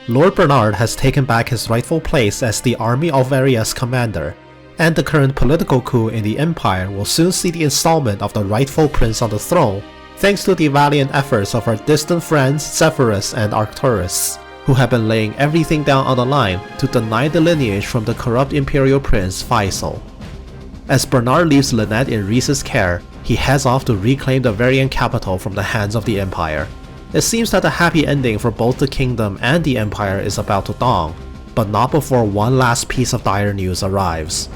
Lord Bernard has taken back his rightful place as the Army of Varia's commander, and the current political coup in the Empire will soon see the installment of the rightful prince on the throne, thanks to the valiant efforts of our distant friends Zephyrus and Arcturus, who have been laying everything down on the line to deny the lineage from the corrupt Imperial Prince Faisal. As Bernard leaves Lynette in Rhys's care, he heads off to reclaim the Varian capital from the hands of the Empire. It seems that a happy ending for both the kingdom and the Empire is about to dawn, but not before one last piece of dire news arrives.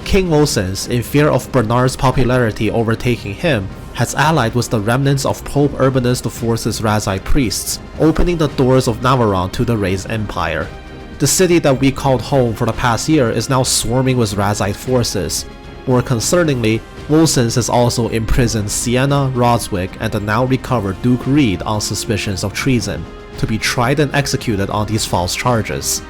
King Volscens, in fear of Bernard's popularity overtaking him, has allied with the remnants of Pope Urbanus IV's Razite priests, opening the doors of Navarone to the Raised Empire. The city that we called home for the past year is now swarming with Razite forces. More concerningly, Volscens has also imprisoned Sienna, Roswick, and the now recovered Duke Reed on suspicions of treason, to be tried and executed on these false charges.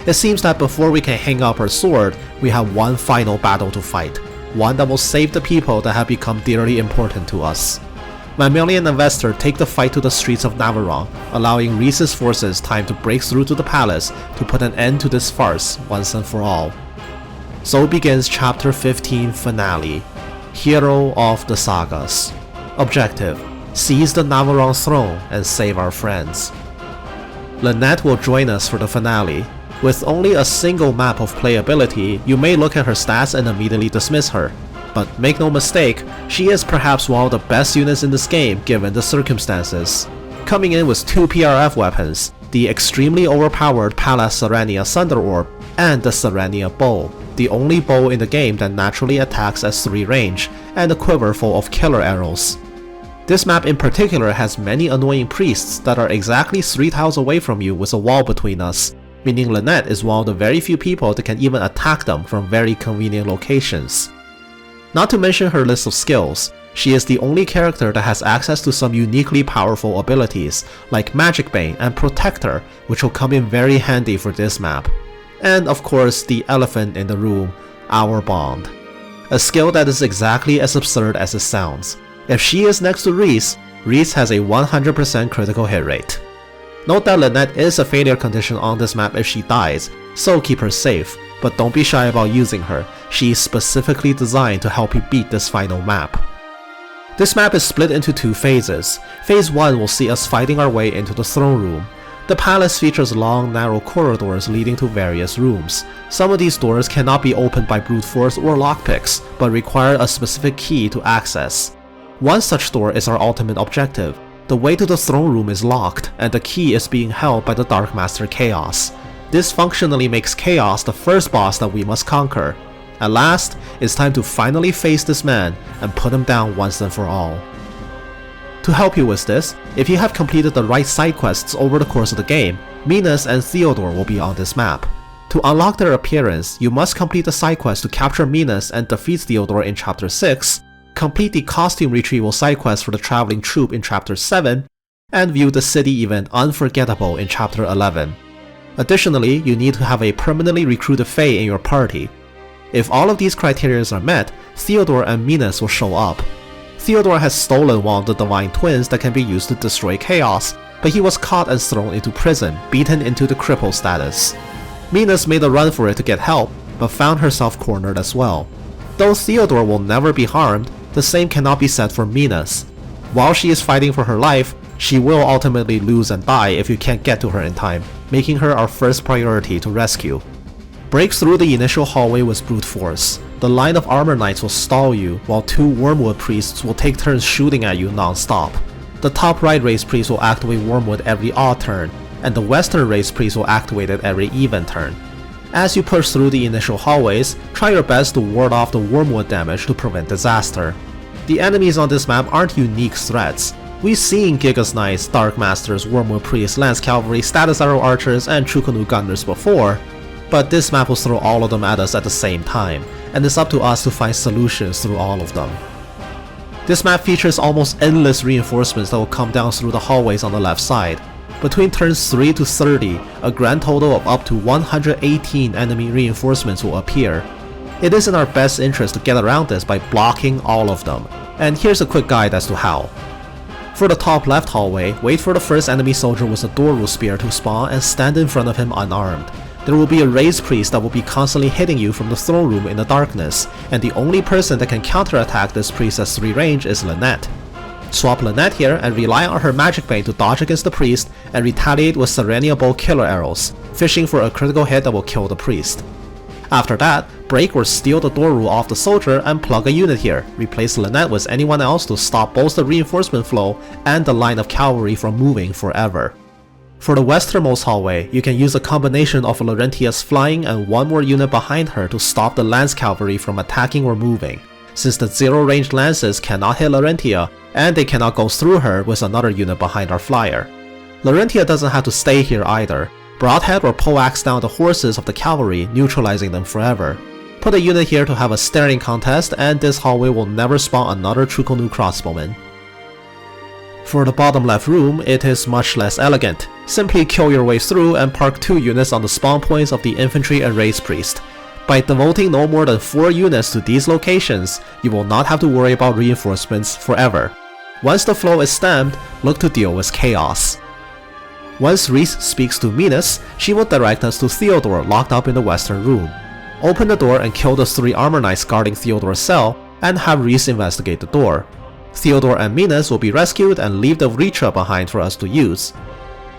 It seems that before we can hang up our sword, we have one final battle to fight, one that will save the people that have become dearly important to us. Mammalian Investor take the fight to the streets of Navarone, allowing Rhys's forces time to break through to the palace to put an end to this farce once and for all. So begins Chapter 15 Finale, Hero of the Sagas. Objective: seize the Navarone throne and save our friends. Lynette will join us for the finale. With only a single map of playability, you may look at her stats and immediately dismiss her. But make no mistake, she is perhaps one of the best units in this game given the circumstances. Coming in with 2 PRF weapons, the extremely overpowered Pallas Serenia Sunder Orb and the Serenia Bow, the only bow in the game that naturally attacks at 3 range, and a quiver full of killer arrows. This map in particular has many annoying priests that are exactly 3 tiles away from you with a wall between us, meaning Lynette is one of the very few people that can even attack them from very convenient locations. Not to mention her list of skills, she is the only character that has access to some uniquely powerful abilities like Magic Bane and Protector, which will come in very handy for this map. And of course the elephant in the room, our bond. A skill that is exactly as absurd as it sounds. If she is next to Rhys, Rhys has a 100% critical hit rate. Note that Lynette is a failure condition on this map if she dies, so keep her safe, but don't be shy about using her. She is specifically designed to help you beat this final map. This map is split into 2 phases. Phase 1 will see us fighting our way into the throne room. The palace features long, narrow corridors leading to various rooms. Some of these doors cannot be opened by brute force or lockpicks, but require a specific key to access. One such door is our ultimate objective. The way to the throne room is locked, and the key is being held by the Dark Master Chaos. This functionally makes Chaos the first boss that we must conquer. At last, it's time to finally face this man and put him down once and for all. To help you with this, if you have completed the right side quests over the course of the game, Minas and Theodore will be on this map. To unlock their appearance, you must complete the side quest to capture Minas and defeat Theodore in Chapter 6, complete the costume retrieval side quest for the traveling troupe in Chapter 7, and view the city event Unforgettable in Chapter 11. Additionally, you need to have a permanently recruited Fae in your party. If all of these criteria are met, Theodore and Minas will show up. Theodore has stolen one of the Divine Twins that can be used to destroy Chaos, but he was caught and thrown into prison, beaten into the cripple status. Minas made a run for it to get help, but found herself cornered as well. Though Theodore will never be harmed, the same cannot be said for Minas. While she is fighting for her life, she will ultimately lose and die if you can't get to her in time, making her our first priority to rescue. Break through the initial hallway with brute force. The line of armor knights will stall you, while 2 Wormwood priests will take turns shooting at you non-stop. The top right race priest will activate Wormwood every odd turn, and the western race priest will activate it every even turn. As you push through the initial hallways, try your best to ward off the Wormwood damage to prevent disaster. The enemies on this map aren't unique threats. We've seen Gigas Knights, Dark Masters, Wormwood Priests, Lance Cavalry, Status Arrow Archers, and True Canoe Gunners before, but this map will throw all of them at us at the same time, and it's up to us to find solutions through all of them. This map features almost endless reinforcements that will come down through the hallways on the left side. Between turns 3 to 30, a grand total of up to 118 enemy reinforcements will appear. It is in our best interest to get around this by blocking all of them, and here's a quick guide as to how. For the top left hallway, wait for the first enemy soldier with a Doru spear to spawn and stand in front of him unarmed. There will be a raised priest that will be constantly hitting you from the throne room in the darkness, and the only person that can counterattack this priest at 3 range is Lynette. Swap Lynette here and rely on her magic bane to dodge against the priest and retaliate with Serenia Bow killer arrows, fishing for a critical hit that will kill the priest. After that, break or steal the Doru off the soldier and plug a unit here, replace Lynette with anyone else to stop both the reinforcement flow and the line of cavalry from moving forever. For the westernmost hallway, you can use a combination of Laurentia's flying and one more unit behind her to stop the lance cavalry from attacking or moving, since the zero-range lances cannot hit Laurentia, and they cannot go through her with another unit behind our flyer. Laurentia doesn't have to stay here either. Broadhead or poleaxe down the horses of the cavalry, neutralizing them forever. Put a unit here to have a staring contest, and this hallway will never spawn another Trukonu crossbowman. For the bottom left room, it is much less elegant. Simply kill your way through and park 2 units on the spawn points of the infantry and race priest. By devoting no more than 4 units to these locations, you will not have to worry about reinforcements forever. Once the flow is stemmed, look to deal with chaos. Once Reese speaks to Minas, she will direct us to Theodore locked up in the western room. Open the door and kill the 3 armor knights guarding Theodore's cell, and have Reese investigate the door. Theodore and Minas will be rescued and leave the Vritra behind for us to use.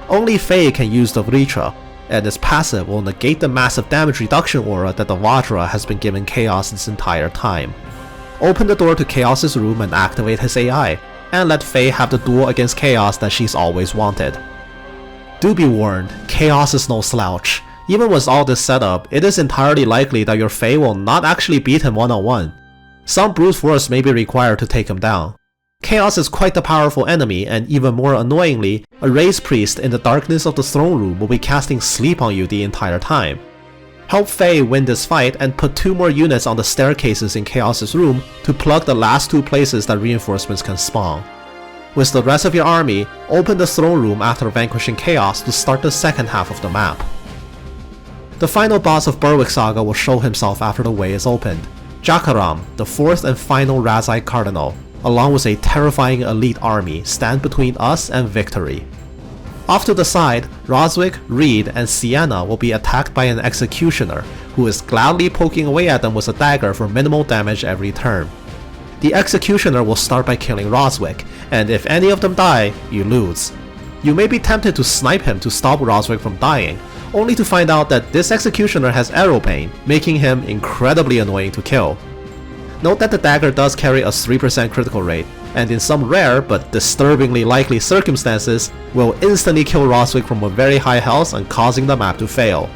Only Faye can use the Vritra, and its passive will negate the massive damage reduction aura that the Vajra has been giving Chaos this entire time. Open the door to Chaos's room and activate his AI, and let Faye have the duel against Chaos that she's always wanted. Do be warned, Chaos is no slouch. Even with all this setup, it is entirely likely that your Faye will not actually beat him one-on-one. Some brute force may be required to take him down. Chaos is quite the powerful enemy, and even more annoyingly, a raised priest in the darkness of the throne room will be casting sleep on you the entire time. Help Faye win this fight and put 2 more units on the staircases in Chaos's room to plug the last 2 places that reinforcements can spawn. With the rest of your army, open the throne room after vanquishing Chaos to start the second half of the map. The final boss of Berwick Saga will show himself after the way is opened. Jakaram, the 4th and final Razite Cardinal, along with a terrifying elite army, stand between us and victory. Off to the side, Roswick, Reed, and Sienna will be attacked by an executioner, who is gladly poking away at them with a dagger for minimal damage every turn. The executioner will start by killing Roswick, and if any of them die, you lose. You may be tempted to snipe him to stop Roswick from dying, only to find out that this executioner has arrow bane, making him incredibly annoying to kill. Note that the dagger does carry a 3% critical rate, and in some rare but disturbingly likely circumstances, will instantly kill Roswick from a very high health and causing the map to fail.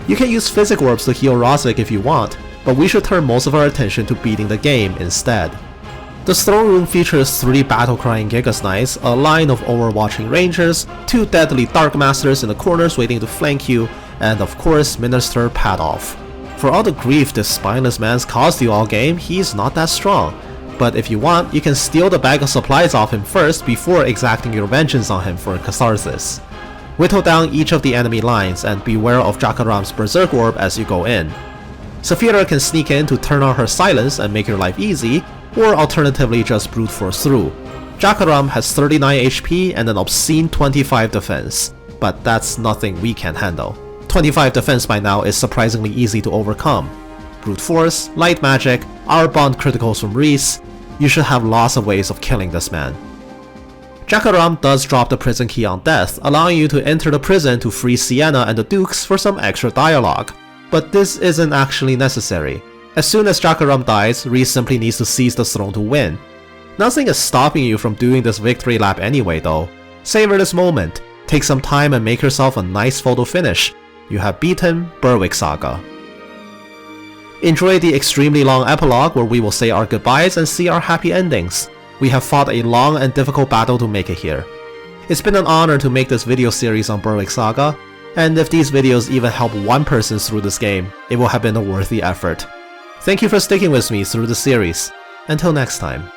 You can use physic orbs to heal Roswick if you want, but we should turn most of our attention to beating the game instead. The throne room features 3 battle-crying Gigas Knights, a line of overwatching rangers, 2 deadly Dark Masters in the corners waiting to flank you, and of course Minister Padolf. For all the grief this spineless man's caused you all game, he's not that strong. But if you want, you can steal the bag of supplies off him first before exacting your vengeance on him for catharsis. Whittle down each of the enemy lines and beware of Jakaram's Berserk Orb as you go in. Saphira can sneak in to turn on her silence and make your life easy, or alternatively just brute force through. Jakaram has 39 HP and an obscene 25 defense, but that's nothing we can handle. 25 defense by now is surprisingly easy to overcome. Brute force, light magic, our bond criticals from Reese, you should have lots of ways of killing this man. Jakaram does drop the prison key on death, allowing you to enter the prison to free Sienna and the Dukes for some extra dialogue. But this isn't actually necessary. As soon as Jakaram dies, Reese simply needs to seize the throne to win. Nothing is stopping you from doing this victory lap anyway though. Savor this moment, take some time and make yourself a nice photo finish. You have beaten Berwick Saga. Enjoy the extremely long epilogue where we will say our goodbyes and see our happy endings. We have fought a long and difficult battle to make it here. It's been an honor to make this video series on Berwick Saga, and if these videos even help one person through this game, it will have been a worthy effort. Thank you for sticking with me through the series. Until next time.